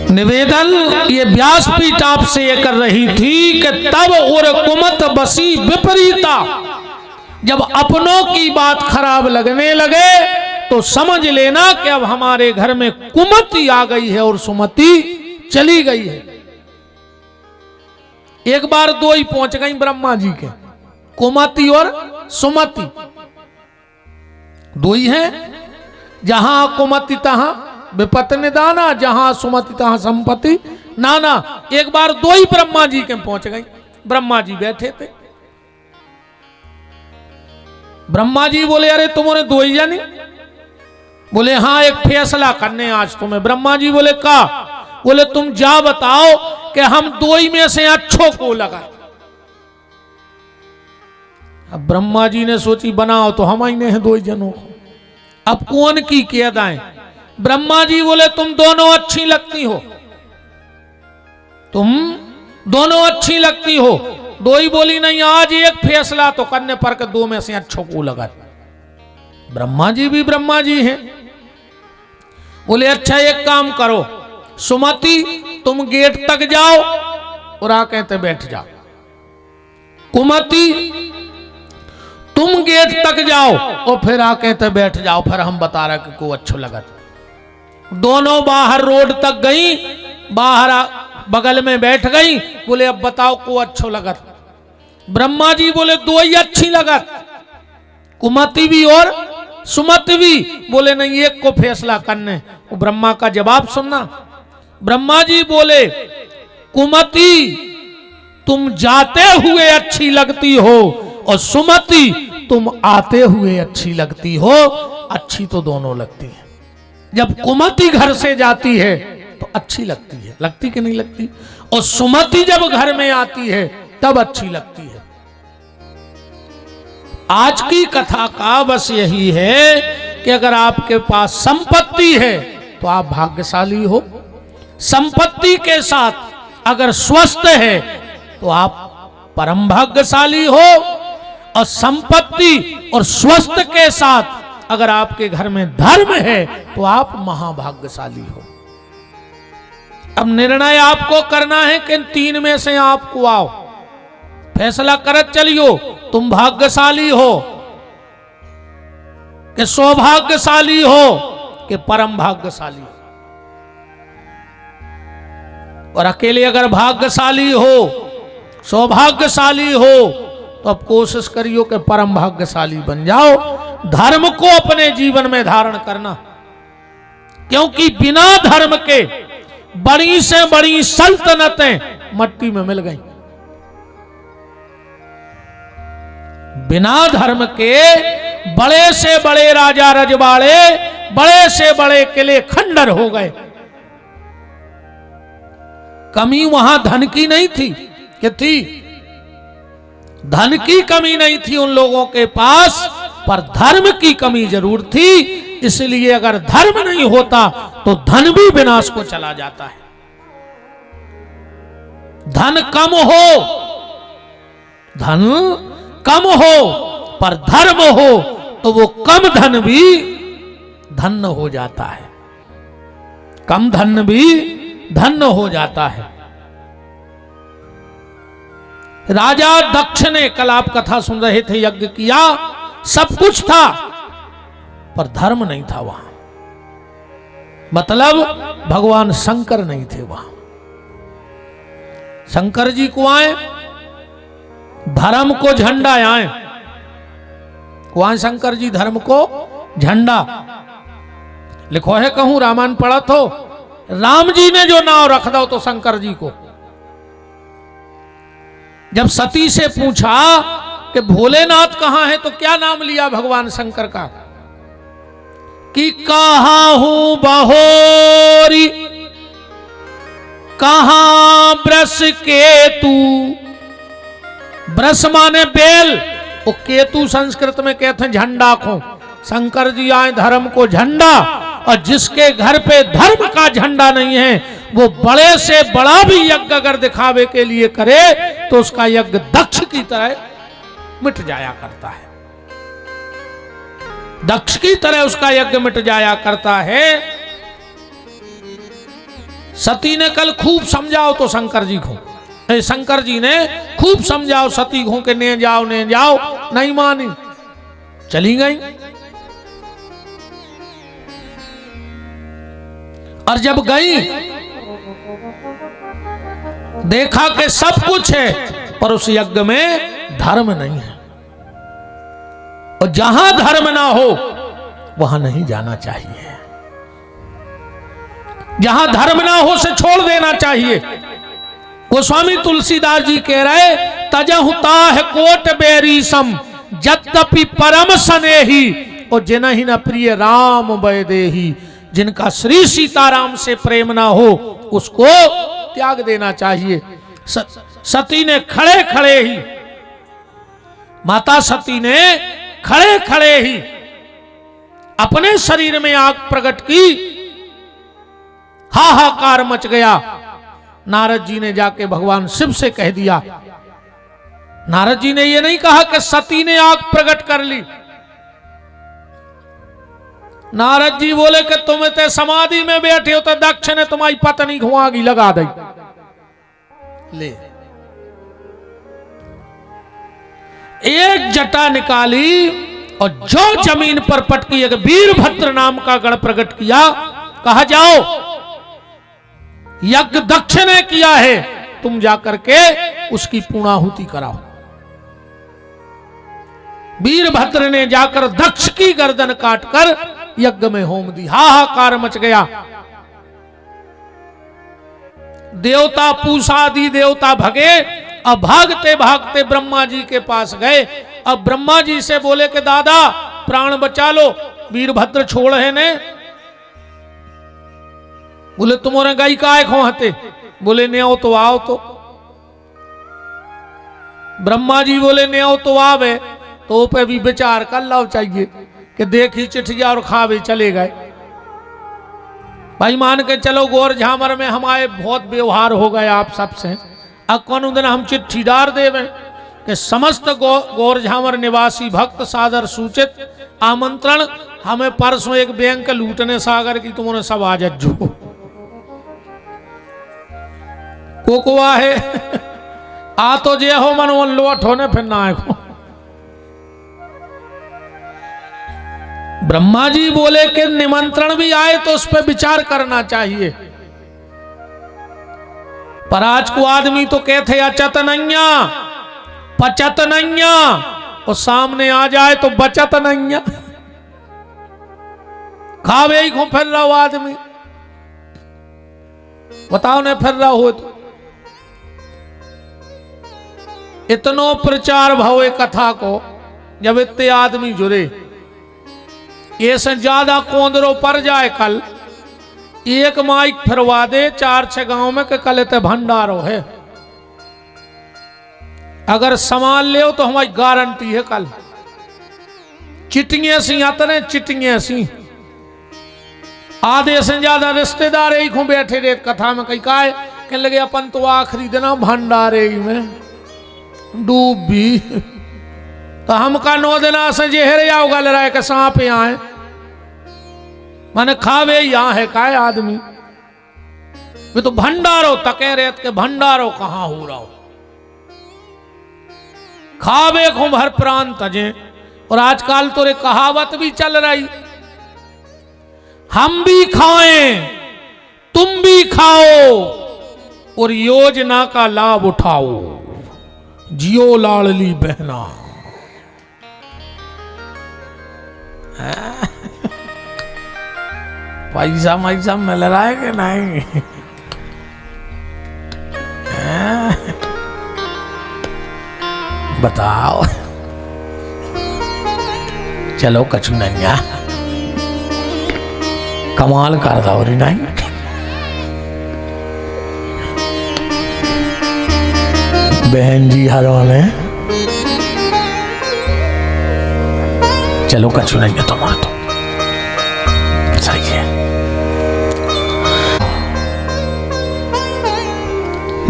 निवेदन ये व्यासपीठ आपसे ये कर रही थी कि तब और कुमत बसी विपरीता, जब अपनों की बात खराब लगने लगे तो समझ लेना कि अब हमारे घर में कुमति आ गई है और सुमति चली गई है। एक बार दो ही पहुंच गई ब्रह्मा जी के, कुमति और सुमति दो ही हैं। जहां कुमति तहां विपत निदाना, जहां सुमति तहां संपत्ति नाना। एक बार दो ही ब्रह्मा जी के पहुंच गई। ब्रह्मा जी बैठे थे। ब्रह्मा जी बोले अरे तुमने दो ही जानी? बोले हाँ एक फैसला करने आज तुम्हें। ब्रह्मा जी बोले का? बोले तुम जा बताओ कि हम दो ही में से अच्छों को लगा। अब ब्रह्मा जी ने सोची बनाओ तो हम ही ने हैं दो ही जनों को, अब कौन की कियादाएं। ब्रह्मा जी बोले तुम दोनों अच्छी लगती हो, तुम दोनों अच्छी लगती हो। दो ही बोली नहीं आज एक फैसला तो करने पर के दो में से अच्छों को लगा। ब्रह्मा जी भी ब्रह्मा जी हैं। बोले अच्छा एक काम करो सुमति तुम गेट तक जाओ और आके ते बैठ जाओ। कुमति तुम गेट तक जाओ और फिर आके ते बैठ जाओ, फिर हम बता रहे कि को अच्छो लगा। दोनों बाहर रोड तक गई, बाहर बगल में बैठ गई। बोले अब बताओ को अच्छो लगत। ब्रह्मा जी बोले दो ही अच्छी लगत, कुमति भी और सुमति भी। बोले नहीं एक को फैसला करने। वो ब्रह्मा का जवाब सुनना। ब्रह्मा जी बोले कुमति तुम जाते हुए अच्छी लगती हो और सुमति तुम आते हुए अच्छी लगती हो। अच्छी तो दोनों लगती है। जब कुमति घर से जाती है तो अच्छी लगती है, लगती कि नहीं लगती? और सुमति जब घर में आती है तब अच्छी लगती है। आज की कथा का बस यही है कि अगर आपके पास संपत्ति है तो आप भाग्यशाली हो। संपत्ति के साथ अगर स्वस्थ है तो आप परम भाग्यशाली हो। और संपत्ति और स्वस्थ के साथ अगर आपके घर में धर्म है तो आप महाभाग्यशाली हो। अब निर्णय आपको करना है कि इन तीन में से आपको आओ, फैसला करत चलियो। तुम भाग्यशाली हो कि सौभाग्यशाली हो कि परम भाग्यशाली हो। और अकेले अगर भाग्यशाली हो, सौभाग्यशाली हो तो अब कोशिश करियो कि परम भाग्यशाली बन जाओ। धर्म को अपने जीवन में धारण करना, क्योंकि बिना धर्म के बड़ी से बड़ी सल्तनतें मट्टी में मिल गई। बिना धर्म के बड़े से बड़े राजा रजवाड़े, बड़े से बड़े किले खंडर हो गए। कमी वहां धन की नहीं थी कि थी? धन की कमी नहीं थी उन लोगों के पास, पर धर्म की कमी जरूर थी। इसलिए अगर धर्म नहीं होता तो धन भी विनाश को चला जाता है। धन कम हो पर धर्म हो तो वो कम धन भी धन्य हो जाता है। कम धन भी धन्य हो जाता है। राजा दक्ष ने, कल आप कथा सुन रहे थे, यज्ञ किया, सब कुछ था पर धर्म नहीं था वहां। मतलब भगवान शंकर नहीं थे वहां। शंकर जी को आए, धर्म को झंडा आए। वहां शंकर जी धर्म को झंडा लिखो है। कहूं रामायण पढ़ा तो राम जी ने जो नाव रख दो तो शंकर जी को। जब सती से पूछा कि भोलेनाथ कहां है तो क्या नाम लिया भगवान शंकर का? कि कहां हूं बहोरी, कहां ब्रस केतु। ब्रस माने बेल, वो केतु संस्कृत में कहते हैं झंडा को। शंकर जी आए धर्म को झंडा, और जिसके घर पे धर्म का झंडा नहीं है वो बड़े से बड़ा भी यज्ञ अगर दिखावे के लिए करे तो उसका यज्ञ दक्ष की तरह मिट जाया करता है। दक्ष की तरह उसका यज्ञ मिट जाया करता है। सती ने कल खूब समझाओ तो शंकर जी को, शंकर जी ने खूब समझाओ सती को कि ने जाओ, नहीं मानी, चली गई। और जब गई देखा कि सब कुछ है पर उस यज्ञ में धर्म नहीं है, और जहां धर्म ना हो वहां नहीं जाना चाहिए, जहां धर्म ना हो से छोड़ देना चाहिए। गोस्वामी तुलसीदास जी कह रहे तजहु ताह कोट बेरीसम यद्यपि परम स्नेही, और जिनहि न प्रिय राम वैदेही, जिनका श्री सीताराम से प्रेम ना हो उसको त्याग देना चाहिए। सती ने खड़े खड़े ही, माता सती ने खड़े खड़े ही अपने शरीर में आग प्रकट की, हाहाकार मच गया। नारद जी ने जाके भगवान शिव से कह दिया। नारद जी ने यह नहीं कहा कि सती ने आग प्रकट कर ली, नारद जी बोले कि तुम ते समाधि में बैठे हो तो दक्ष ने तुम्हारी पत्नी को आग लगा दी। ले एक जटा निकाली और जो जमीन पर पटकी, एक वीरभद्र नाम का गण प्रकट किया, कहा जाओ यज्ञ दक्ष ने किया है, तुम जाकर के उसकी पूर्णाहुति कराओ। वीरभद्र ने जाकर दक्ष की गर्दन काटकर यज्ञ में होम दी। हाहाकार मच गया। देवता पूषादि देवता भगे। अब भागते भागते ब्रह्मा जी के पास गए। अब ब्रह्मा जी से बोले कि दादा प्राण बचा लो, वीरभद्र छोड़ है ने। बोले तुम्हारे गाय काय खोहते? बोले ने आओ तो आओ। तो ब्रह्मा जी बोले ने आओ तो आवे, तो पे भी विचार कर लो चाहिए कि देखी चिट्ठिया और खावे चले गए। भाई मान के चलो गौर झामर में हमारे बहुत व्यवहार हो गए आप सबसे। अब कौन दिन हम चिट्ठी डार देवे कि समस्त गौर झामर निवासी भक्त सादर सूचित आमंत्रण, हमें परसों एक बैंक लूटने सागर की, तुमने सब आ जज्जो कोकुआ है आ तो जे हो मन लोट होने फिर ना आए। ब्रह्मा जी बोले कि निमंत्रण भी आए तो उस पर विचार करना चाहिए, पर आज को आदमी तो कहते अचत नैया पचत नैया, और सामने आ जाए तो बचत नैया। खावे ही घूम फिर रहा हो आदमी, बताओ ने फिर रहा हो तो। इतनो प्रचार भवे कथा को, जब इतने आदमी जुड़े, ये से ज्यादा कोंदरो पर जाए। कल एक माइक फिरवा दे 4-6 गांव में कि कल इतने भंडारो है, अगर सामान ले तो हमारी गारंटी है। कल चिट्टियां सी आते, चिट्टियां सी आधे से ज्यादा रिश्तेदार ही को बैठे रे कथा में। कहीं का कहने लगे अपन तो आखिरी दिन भंडारे में डूबी, तो हम का 9 दिन से जेहरे आओ गल रहा है कि सांप यहाँ है, माने खावे यहाँ है काय आदमी। वे तो भंडारो तके रेत के भंडारो कहाँ हो रहा हो, खावे को भर प्राण तजे। और आजकल तो रे कहावत भी चल रही, हम भी खाएं तुम भी खाओ और योजना का लाभ उठाओ, जियो लाडली बहना। पैसा मैसा मिल रहा है कि नहीं? बताओ। चलो कछु नहीं, कमाल कर दो री नहीं। बहन जी हरवाने चलो कछु नहीं है तुम्हारा तो सही है।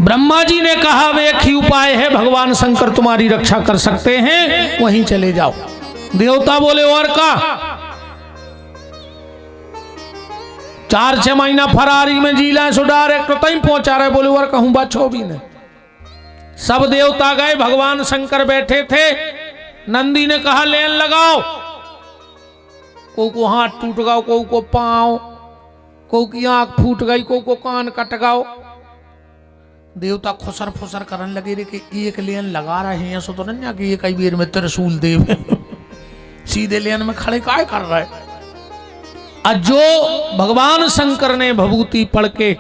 ब्रह्मा जी ने कहा वे एक ही उपाय है, भगवान शंकर तुम्हारी रक्षा कर सकते हैं, वहीं चले जाओ। देवता बोले और का? 4-6 महीना फरारी में जीला सो डायरेक्ट तो तई पहुंचा रहे, बोले वर कहूं बच्छो भी नहीं। सब देवता गए, भगवान शंकर बैठे थे। नंदी ने कहा लेन लगाओ, को हाथ टूट गया, को पांव, की आंख फूट गई, को कान कट गया। देवता खुसर फुसर करने लगे रे कि एक लेन लगा रहे हैं, सो तो नहीं कि ये कई बेर में त्रिशूल देव सीधे लेन में खड़े काय कर रहे। जो भगवान शंकर ने भभूति पढ़ के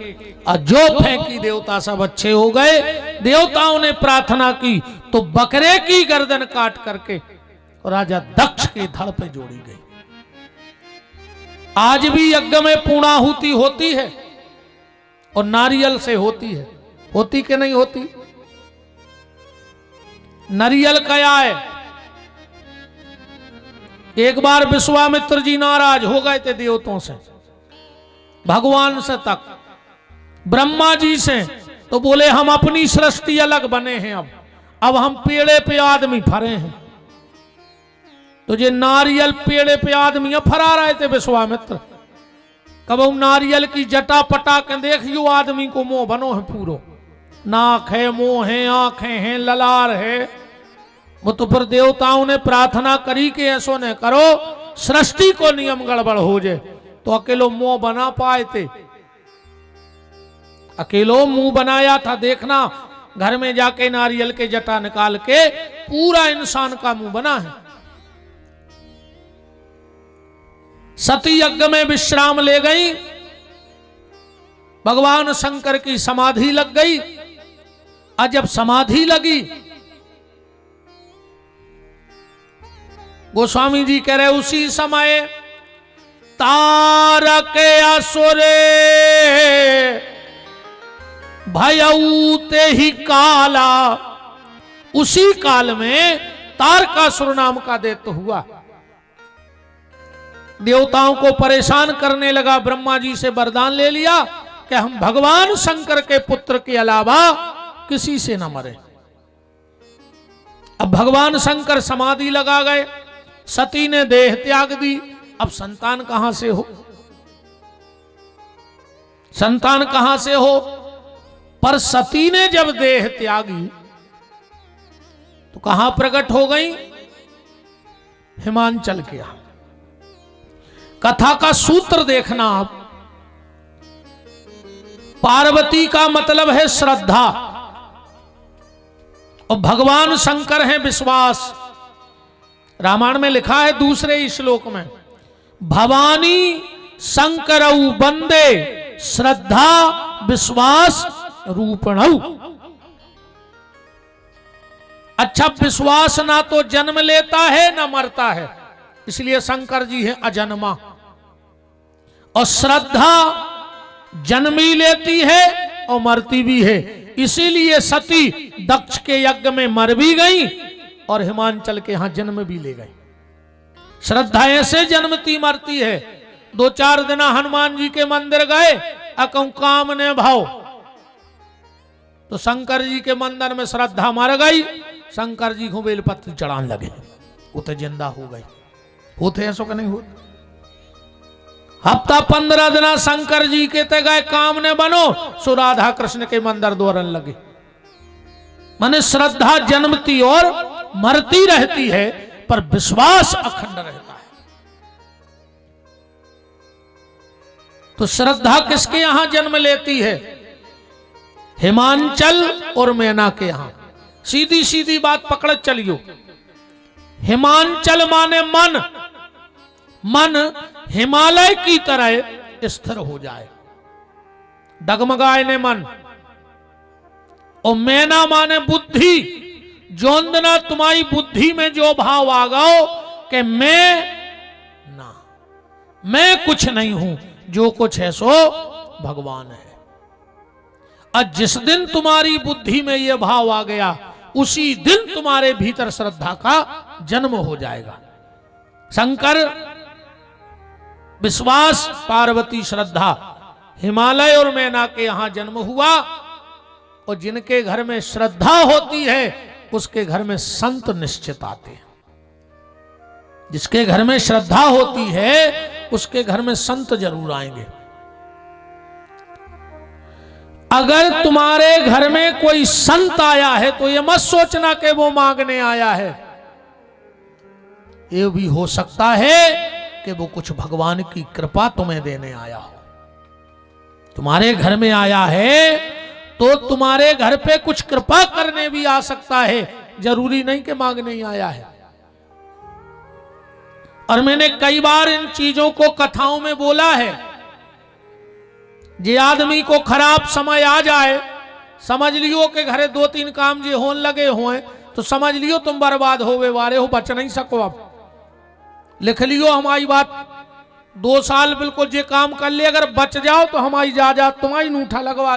जो फेंकी, देवता सब अच्छे हो गए। देवताओं ने प्रार्थना की तो बकरे की गर्दन काट करके राजा दक्ष के धड़ पे जोड़ी गई। आज भी यज्ञ में पूर्णाहुति होती है और नारियल से होती है, होती कि नहीं होती? नारियल क्या है? एक बार विश्वामित्र जी नाराज हो गए थे देवताओं से, भगवान से तक, ब्रह्मा जी से, तो बोले हम अपनी सृष्टि अलग बने हैं, अब हम पेड़े पे आदमी फरे हैं। तो ये नारियल पेड़े पे आदमी फरा रहे थे विश्वामित्र। कब नारियल की जटा पटा के देखियो आदमी को मुंह बनो है पूरो, नाक है, मुंह है, आंखें हैं, ललार है। वो तो फिर देवताओं ने प्रार्थना करी कि ऐसो न करो, सृष्टि को नियम गड़बड़ हो जाए। तो अकेलो मुंह बना पाए थे, अकेलो मुंह बनाया था। देखना घर में जाके नारियल के जटा निकाल के पूरा इंसान का मुंह बना है। सती यज्ञ में विश्राम ले गई, भगवान शंकर की समाधि लग गई। और जब समाधि लगी, गोस्वामी जी कह रहे उसी समय तारक असुरे भयऊते ही काला, उसी काल में तारकासुर नाम का दैत्य हुआ, देवताओं को परेशान करने लगा। ब्रह्मा जी से वरदान ले लिया कि हम भगवान शंकर के पुत्र के अलावा किसी से न मरे। अब भगवान शंकर समाधि लगा गए, सती ने देह त्याग दी। अब संतान कहां से हो? संतान कहां से हो? पर सती ने जब देह त्यागी तो कहां प्रकट हो गई? हिमांचल के यहां। कथा का सूत्र देखना आप, पार्वती का मतलब है श्रद्धा और भगवान शंकर हैं विश्वास। रामायण में लिखा है दूसरे श्लोक में, भवानी शंकरऊ बंदे श्रद्धा विश्वास रूपणऊ। अच्छा, विश्वास ना तो जन्म लेता है ना मरता है, इसलिए शंकर जी है अजन्मा। और श्रद्धा जन्मी लेती है और मरती भी है, इसीलिए सती दक्ष के यज्ञ में मर भी गई और हिमांचल के यहां जन्म भी ले गई। श्रद्धा ऐसे जन्मती मरती है। 2-4 दिन हनुमान जी के मंदिर गए, अकऊ काम ने भाव, तो शंकर जी के मंदिर में श्रद्धा मर गई, शंकर जी को बेलपत्र चढ़ाने लगे, वो तो जिंदा हो गई। होते ऐसो का नहीं होते? हफ्ता 15 दिन शंकर जी के ते गए काम ने बनो, सो राधा कृष्ण के मंदिर दौड़न लगे। माने श्रद्धा जन्मती और मरती रहती है, पर विश्वास अखंड रहता है। तो श्रद्धा किसके यहां जन्म लेती है? हिमांचल और मैना के यहां। सीधी सीधी बात पकड़ चलियो। हिमांचल माने मन, मन हिमालय की तरह स्थिर हो जाए, डगमगाए ने मन। और मैना माने बुद्धि, जोंदना तुम्हारी बुद्धि में जो भाव आ गओ कि मैं कुछ नहीं हूं, जो कुछ है सो भगवान है। और जिस दिन तुम्हारी बुद्धि में यह भाव आ गया, उसी दिन तुम्हारे भीतर श्रद्धा का जन्म हो जाएगा। शंकर विश्वास, पार्वती श्रद्धा, हिमालय और मैना के यहां जन्म हुआ। और जिनके घर में श्रद्धा होती है उसके घर में संत निश्चित आते हैं। जिसके घर में श्रद्धा होती है उसके घर में संत जरूर आएंगे। अगर तुम्हारे घर में कोई संत आया है तो ये मत सोचना कि वो मांगने आया है, ये भी हो सकता है कि वो कुछ भगवान की कृपा तुम्हें देने आया हो। तुम्हारे घर में आया है तो तुम्हारे घर पे कुछ कृपा करने भी आ सकता है, जरूरी नहीं कि मांगने ही आया है। और मैंने कई बार इन चीजों को कथाओं में बोला है, जे आदमी को खराब समय आ जाए, समझ लियो कि घरे 2-3 काम जे होने लगे हुए तो समझ लियो तुम बर्बाद होवे वाले हो, बच नहीं सको। अब लिख लियो हमारी बात, 2 साल बिल्कुल जे काम कर ले, अगर बच जाओ तो हमारी जा तुम्हारी नूठा लगवा